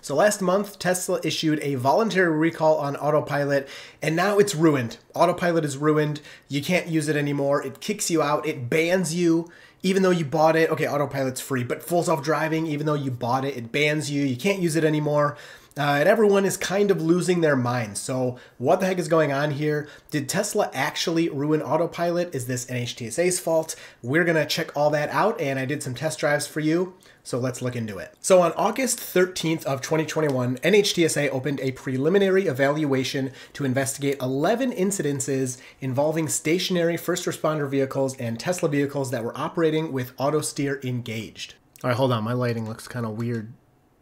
So last month, Tesla issued a voluntary recall on Autopilot, and now it's ruined. Autopilot is ruined. You can't use it anymore. It kicks you out. It bans you, even though you bought it. Okay, Autopilot's free, but full self-driving, even though you bought it, it bans you. You can't use it anymore. And everyone is kind of losing their minds. So what the heck is going on here? Did Tesla actually ruin Autopilot? Is this NHTSA's fault? We're going to check all that out, and I did some test drives for you. So let's look into it. So on August 13th of 2021, NHTSA opened a preliminary evaluation to investigate 11 incidences involving stationary first responder vehicles and Tesla vehicles that were operating with auto steer engaged. All right, hold on. My lighting looks kind of weird.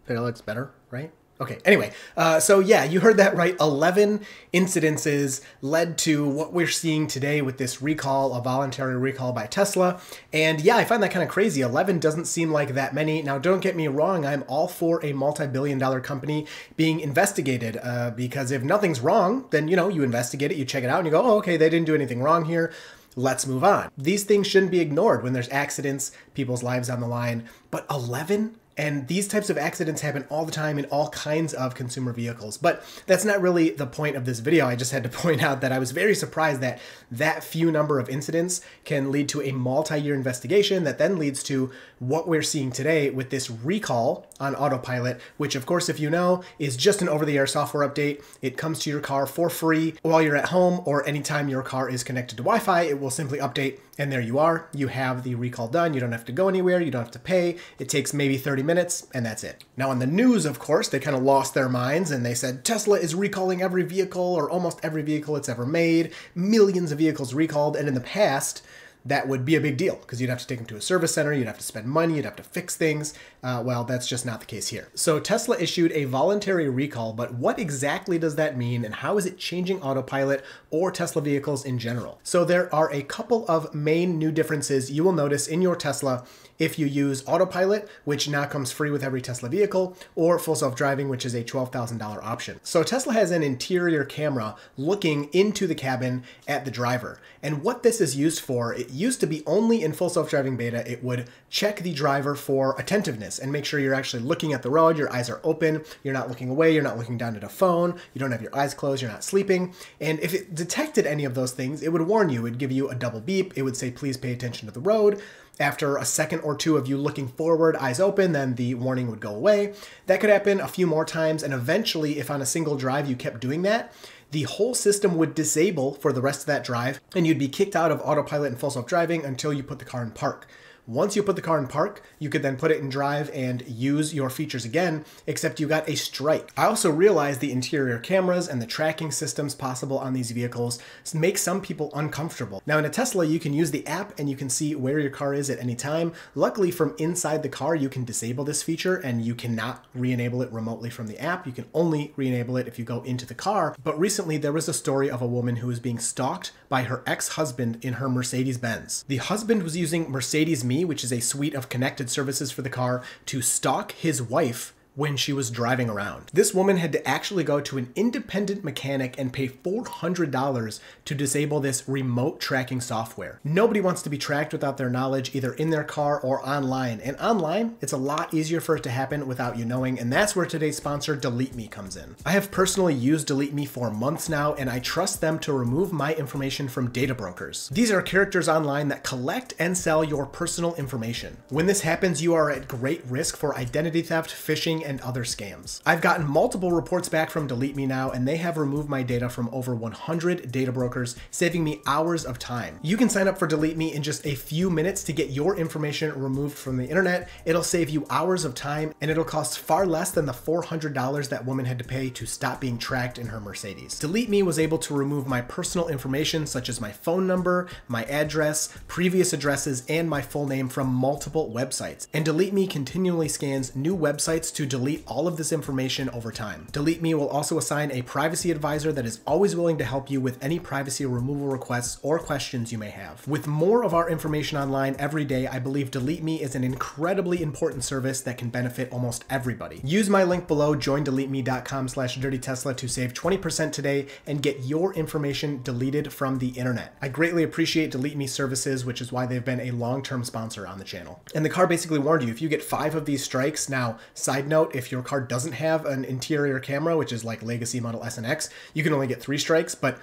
That looks better, right? Okay, anyway, so yeah, you heard that right. 11 incidences led to what we're seeing today with this recall, a voluntary recall by Tesla. And yeah, I find that kind of crazy. 11 doesn't seem like that many. Now, don't get me wrong. I'm all for a multi-billion-dollar company being investigated because if nothing's wrong, then, you know, you investigate it, you check it out, and you go, oh, okay, they didn't do anything wrong here. Let's move on. These things shouldn't be ignored when there's accidents, people's lives on the line. But 11? And these types of accidents happen all the time in all kinds of consumer vehicles. But that's not really the point of this video. I just had to point out that I was very surprised that that few number of incidents can lead to a multi-year investigation that then leads to what we're seeing today with this recall on Autopilot, which of course, if you know, is just an over-the-air software update. It comes to your car for free while you're at home or anytime your car is connected to Wi-Fi. It will simply update, and there you are. You have the recall done. You don't have to go anywhere. You don't have to pay. It takes maybe 30 minutes, and that's it. Now on the news, of course, they kind of lost their minds and they said Tesla is recalling every vehicle or almost every vehicle it's ever made, millions of vehicles recalled, and in the past, that would be a big deal because you'd have to take them to a service center, you'd have to spend money, you'd have to fix things. Well, that's just not the case here. So Tesla issued a voluntary recall, but what exactly does that mean and how is it changing Autopilot or Tesla vehicles in general? So there are a couple of main new differences you will notice in your Tesla if you use Autopilot, which now comes free with every Tesla vehicle, or full self-driving, which is a $12,000 option. So Tesla has an interior camera looking into the cabin at the driver. And what this is used for, it used to be only in full self-driving beta, it would check the driver for attentiveness and make sure you're actually looking at the road, your eyes are open, you're not looking away, you're not looking down at a phone, you don't have your eyes closed, you're not sleeping. And if it detected any of those things, it would warn you, it would give you a double beep, it would say, please pay attention to the road. After a second or two of you looking forward, eyes open, then the warning would go away. That could happen a few more times, and eventually, if on a single drive you kept doing that, the whole system would disable for the rest of that drive, and you'd be kicked out of Autopilot and full self-driving until you put the car in park. Once you put the car in park, you could then put it in drive and use your features again, except you got a strike. I also realized the interior cameras and the tracking systems possible on these vehicles make some people uncomfortable. Now in a Tesla, you can use the app and you can see where your car is at any time. Luckily, from inside the car, you can disable this feature and you cannot re-enable it remotely from the app. You can only re-enable it if you go into the car. But recently, there was a story of a woman who was being stalked by her ex-husband in her Mercedes-Benz. The husband was using Mercedes-Me, which is a suite of connected services for the car, to stalk his wife when she was driving around. This woman had to actually go to an independent mechanic and pay $400 to disable this remote tracking software. Nobody wants to be tracked without their knowledge, either in their car or online. And online, it's a lot easier for it to happen without you knowing, and that's where today's sponsor, Delete Me, comes in. I have personally used Delete Me for months now, and I trust them to remove my information from data brokers. These are characters online that collect and sell your personal information. When this happens, you are at great risk for identity theft, phishing, and other scams. I've gotten multiple reports back from Delete Me now, and they have removed my data from over 100 data brokers, saving me hours of time. You can sign up for Delete Me in just a few minutes to get your information removed from the internet. It'll save you hours of time, and it'll cost far less than the $400 that woman had to pay to stop being tracked in her Mercedes. Delete Me was able to remove my personal information, such as my phone number, my address, previous addresses, and my full name from multiple websites. And Delete Me continually scans new websites to delete all of this information over time. Delete Me will also assign a privacy advisor that is always willing to help you with any privacy removal requests or questions you may have. With more of our information online every day, I believe Delete Me is an incredibly important service that can benefit almost everybody. Use my link below, joindeleteme.com/dirtytesla, to save 20% today and get your information deleted from the internet. I greatly appreciate Delete Me services, which is why they've been a long-term sponsor on the channel. And the car basically warned you, if you get 5 of these strikes, now, side note, out if your car doesn't have an interior camera, which is like Legacy Model S and X, you can only get 3 strikes, but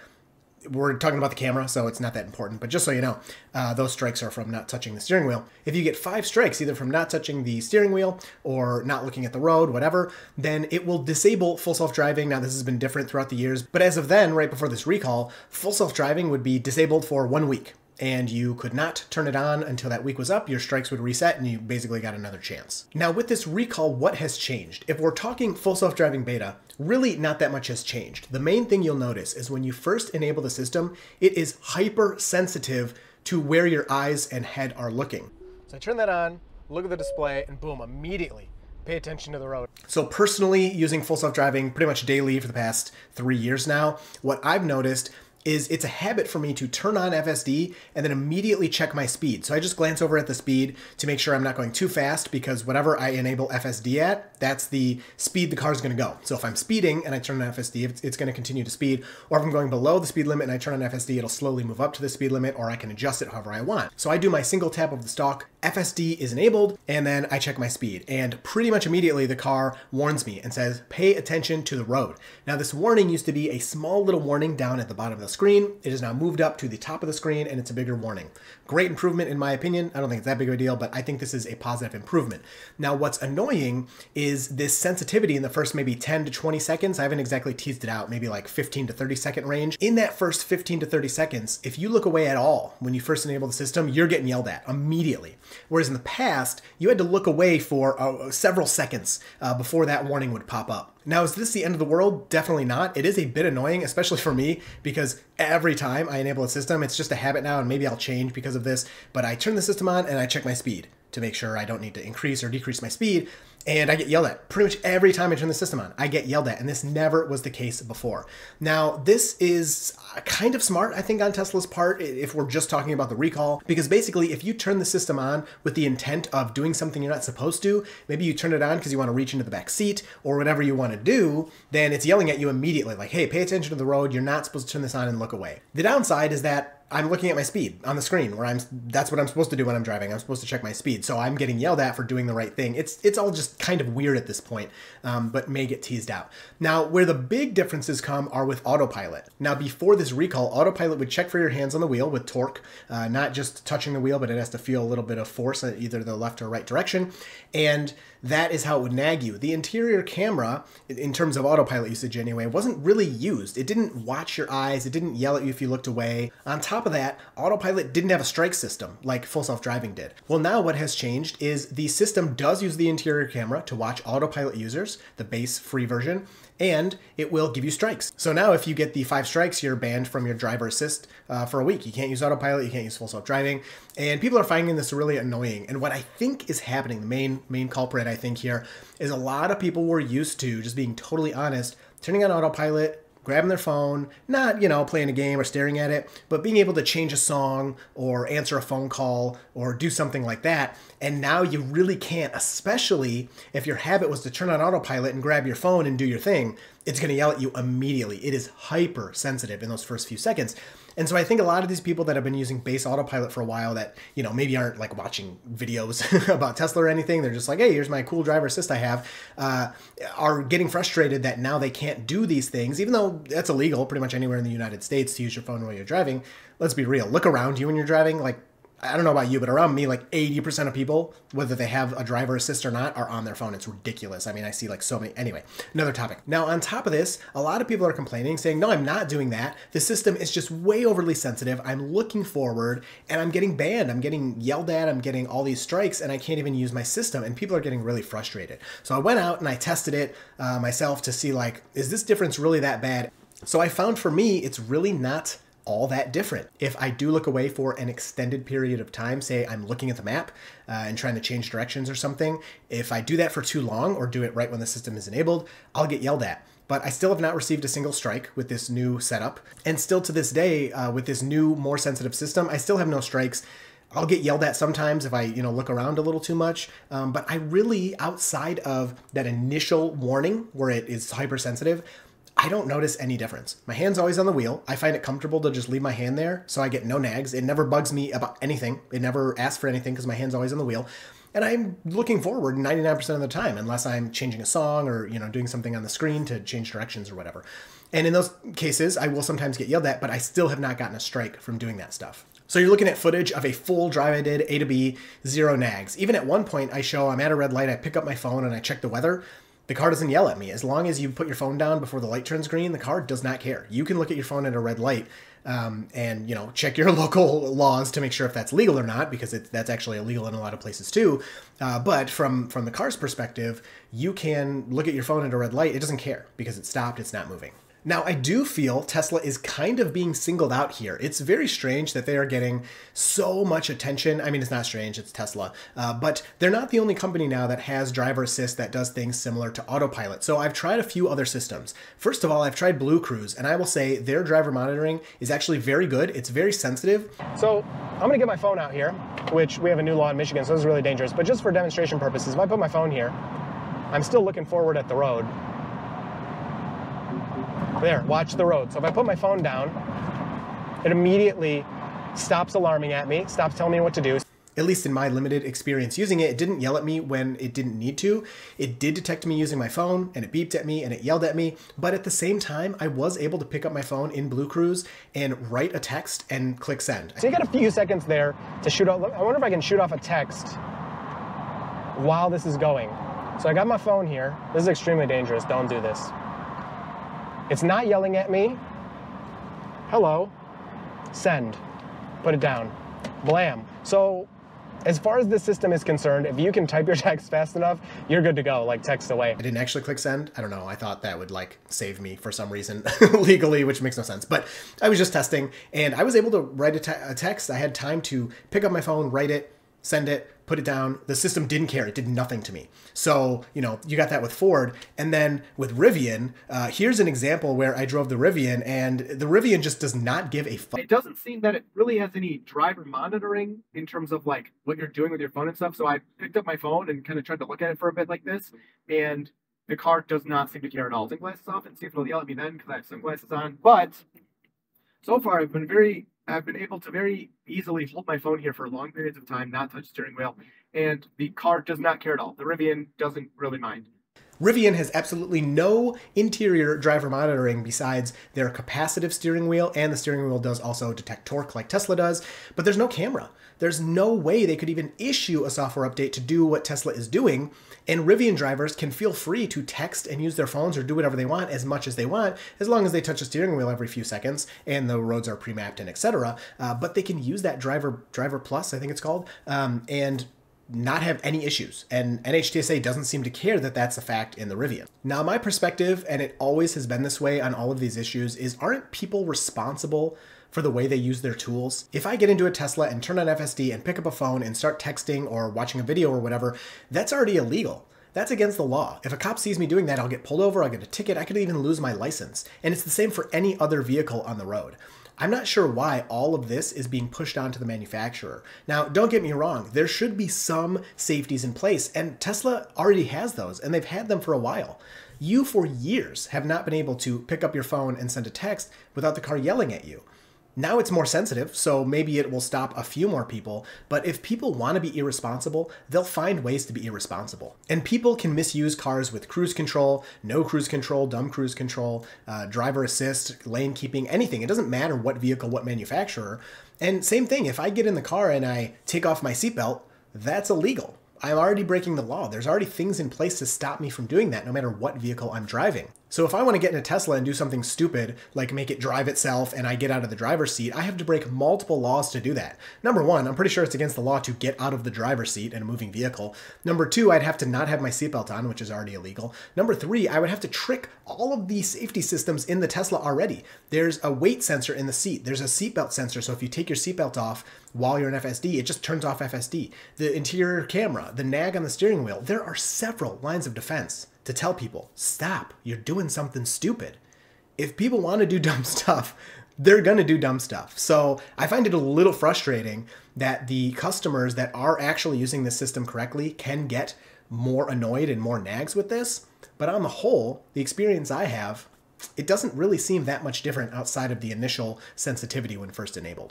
we're talking about the camera, so it's not that important. But just so you know, those strikes are from not touching the steering wheel. If you get 5 strikes, either from not touching the steering wheel or not looking at the road, whatever, then it will disable full self-driving. Now, this has been different throughout the years, but as of then, right before this recall, full self-driving would be disabled for 1 week. And you could not turn it on until that week was up. Your strikes would reset and you basically got another chance. Now with this recall, what has changed? If we're talking full self-driving beta, really not that much has changed. The main thing you'll notice is when you first enable the system, it is hypersensitive to where your eyes and head are looking. So I turn that on, look at the display, and boom, immediately pay attention to the road. So personally, using full self-driving pretty much daily for the past 3 years now, what I've noticed is it's a habit for me to turn on FSD and then immediately check my speed. So I just glance over at the speed to make sure I'm not going too fast, because whatever I enable FSD at, that's the speed the car's going to go. So if I'm speeding and I turn on FSD, it's going to continue to speed. Or if I'm going below the speed limit and I turn on FSD, it'll slowly move up to the speed limit, or I can adjust it however I want. So I do my single tap of the stalk, FSD is enabled, and then I check my speed. And pretty much immediately the car warns me and says, pay attention to the road. Now this warning used to be a small little warning down at the bottom of the screen. It is now moved up to the top of the screen and it's a bigger warning. Great improvement in my opinion. I don't think it's that big of a deal, but I think this is a positive improvement. Now what's annoying is this sensitivity in the first maybe 10 to 20 seconds. I haven't exactly teased it out, maybe like 15 to 30 second range. In that first 15 to 30 seconds, if you look away at all when you first enable the system, you're getting yelled at immediately. Whereas in the past, you had to look away for several seconds before that warning would pop up. Now, is this the end of the world? Definitely not. It is a bit annoying, especially for me, because every time I enable a system, it's just a habit now, and maybe I'll change because of this, but I turn the system on and I check my speed to make sure I don't need to increase or decrease my speed, and I get yelled at. Pretty much every time I turn the system on, I get yelled at, and this never was the case before. Now, this is kind of smart, I think, on Tesla's part, if we're just talking about the recall, because basically, if you turn the system on with the intent of doing something you're not supposed to, maybe you turn it on because you want to reach into the back seat or whatever you want to do, then it's yelling at you immediately, like, hey, pay attention to the road, you're not supposed to turn this on and look away. The downside is that I'm looking at my speed on the screen, where that's what I'm supposed to do when I'm driving. I'm supposed to check my speed. So I'm getting yelled at for doing the right thing. It's all just kind of weird at this point, but may get teased out. Now, where the big differences come are with Autopilot. Now, before this recall, Autopilot would check for your hands on the wheel with torque, not just touching the wheel, but it has to feel a little bit of force in either the left or right direction. And that is how it would nag you. The interior camera, in terms of Autopilot usage anyway, wasn't really used. It didn't watch your eyes. It didn't yell at you if you looked away. On top of that, Autopilot didn't have a strike system like Full Self-Driving did. Well, now what has changed is the system does use the interior camera to watch Autopilot users, the base free version, and it will give you strikes. So now if you get the 5 strikes, you're banned from your driver assist for a week. You can't use Autopilot, you can't use Full Self-Driving, and people are finding this really annoying. And what I think is happening, the main culprit I think here, is a lot of people were used to, just being totally honest, turning on Autopilot, grabbing their phone, not, playing a game or staring at it, but being able to change a song or answer a phone call or do something like that. And now you really can't, especially if your habit was to turn on Autopilot and grab your phone and do your thing. It's going to yell at you immediately. It is hypersensitive in those first few seconds. And so I think a lot of these people that have been using base Autopilot for a while that, maybe aren't like watching videos about Tesla or anything, they're just like, hey, here's my cool driver assist I have, are getting frustrated that now they can't do these things, even though that's illegal pretty much anywhere in the United States to use your phone while you're driving. Let's be real. Look around you when you're driving. Like, I don't know about you, but around me, like 80% of people, whether they have a driver assist or not, are on their phone. It's ridiculous. I mean, I see like so many. Anyway, another topic. Now, on top of this, a lot of people are complaining, saying, no, I'm not doing that. The system is just way overly sensitive. I'm looking forward and I'm getting banned. I'm getting yelled at. I'm getting all these strikes and I can't even use my system. And people are getting really frustrated. So I went out and I tested it myself to see, like, is this difference really that bad? So I found for me, it's really not all that different. If I do look away for an extended period of time, say I'm looking at the map and trying to change directions or something, if I do that for too long or do it right when the system is enabled, I'll get yelled at. But I still have not received a single strike with this new setup. And still to this day, with this new, more sensitive system, I still have no strikes. I'll get yelled at sometimes if I, look around a little too much. But I really, outside of that initial warning where it is hypersensitive, I don't notice any difference. My hand's always on the wheel. I find it comfortable to just leave my hand there, so I get no nags. It never bugs me about anything. It never asks for anything because my hand's always on the wheel. And I'm looking forward 99% of the time, unless I'm changing a song or, doing something on the screen to change directions or whatever. And in those cases, I will sometimes get yelled at, but I still have not gotten a strike from doing that stuff. So you're looking at footage of a full drive I did, A to B, 0 nags. Even at one point I show I'm at a red light, I pick up my phone and I check the weather. The car doesn't yell at me. As long as you put your phone down before the light turns green, the car does not care. You can look at your phone at a red light and check your local laws to make sure if that's legal or not, because that's actually illegal in a lot of places too. But from the car's perspective, you can look at your phone at a red light. It doesn't care because it's stopped. It's not moving. Now, I do feel Tesla is kind of being singled out here. It's very strange that they are getting so much attention. I mean, it's not strange, it's Tesla, but they're not the only company now that has driver assist that does things similar to Autopilot. So I've tried a few other systems. First of all, I've tried Blue Cruise, and I will say their driver monitoring is actually very good. It's very sensitive. So I'm gonna get my phone out here, which we have a new law in Michigan, so this is really dangerous, but just for demonstration purposes, if I put my phone here, I'm still looking forward at the road. There, watch the road. So if I put my phone down, it immediately stops alarming at me, stops telling me what to do. At least in my limited experience using it, it didn't yell at me when it didn't need to. It did detect me using my phone, and it beeped at me, and it yelled at me. But at the same time, I was able to pick up my phone in Blue Cruise and write a text and click send. So you got a few seconds there to shoot off. I wonder if I can shoot off a text while this is going. So I got my phone here. This is extremely dangerous. Don't do this. It's not yelling at me. Hello. Send. Put it down. Blam. So as far as this system is concerned, if you can type your text fast enough, you're good to go, like text away. I didn't actually click send. I don't know. I thought that would save me for some reason legally, which makes no sense. But I was just testing and I was able to write a text. I had time to pick up my phone, write it, send it, put it down. The system didn't care. It did nothing to me. So, you got that with Ford. And then with Rivian, here's an example where I drove the Rivian and the Rivian just does not give a fuck. It doesn't seem that it really has any driver monitoring in terms of what you're doing with your phone and stuff. So I picked up my phone and kind of tried to look at it for a bit like this. And the car does not seem to care at all. Sunglasses off and see if it'll yell at me then because I have sunglasses on. But so far I've been able to very easily hold my phone here for long periods of time, not touch the steering wheel, and the car does not care at all. The Rivian doesn't really mind. Rivian has absolutely no interior driver monitoring besides their capacitive steering wheel, and the steering wheel does also detect torque like Tesla does, but there's no camera. There's no way they could even issue a software update to do what Tesla is doing, and Rivian drivers can feel free to text and use their phones or do whatever they want as much as they want, as long as they touch the steering wheel every few seconds and the roads are pre-mapped and etc. But they can use that driver plus, I think it's called, and not have any issues. And NHTSA doesn't seem to care that that's a fact in the Rivian. Now, my perspective, and it always has been this way on all of these issues, is aren't people responsible for the way they use their tools? If I get into a Tesla and turn on FSD and pick up a phone and start texting or watching a video or whatever, that's already illegal. That's against the law. If a cop sees me doing that, I'll get pulled over, I'll get a ticket, I could even lose my license. And it's the same for any other vehicle on the road. I'm not sure why all of this is being pushed onto the manufacturer. Now, don't get me wrong, there should be some safeties in place, and Tesla already has those, and they've had them for a while. You, for years, have not been able to pick up your phone and send a text without the car yelling at you. Now it's more sensitive, so maybe it will stop a few more people, but if people want to be irresponsible, they'll find ways to be irresponsible. And people can misuse cars with cruise control, no cruise control, dumb cruise control, driver assist, lane keeping, anything. It doesn't matter what vehicle, what manufacturer. And same thing, if I get in the car and I take off my seatbelt, that's illegal. I'm already breaking the law. There's already things in place to stop me from doing that, no matter what vehicle I'm driving. So if I want to get in a Tesla and do something stupid, like make it drive itself and I get out of the driver's seat, I have to break multiple laws to do that. Number one, I'm pretty sure it's against the law to get out of the driver's seat in a moving vehicle. Number two, I'd have to not have my seatbelt on, which is already illegal. Number three, I would have to trick all of the safety systems in the Tesla already. There's a weight sensor in the seat. There's a seatbelt sensor, so if you take your seatbelt off while you're in FSD, it just turns off FSD. The interior camera, the nag on the steering wheel, there are several lines of defense to tell people, stop, you're doing something stupid. If people want to do dumb stuff, they're going to do dumb stuff. So I find it a little frustrating that the customers that are actually using the system correctly can get more annoyed and more nags with this. But on the whole, the experience I have, it doesn't really seem that much different outside of the initial sensitivity when first enabled.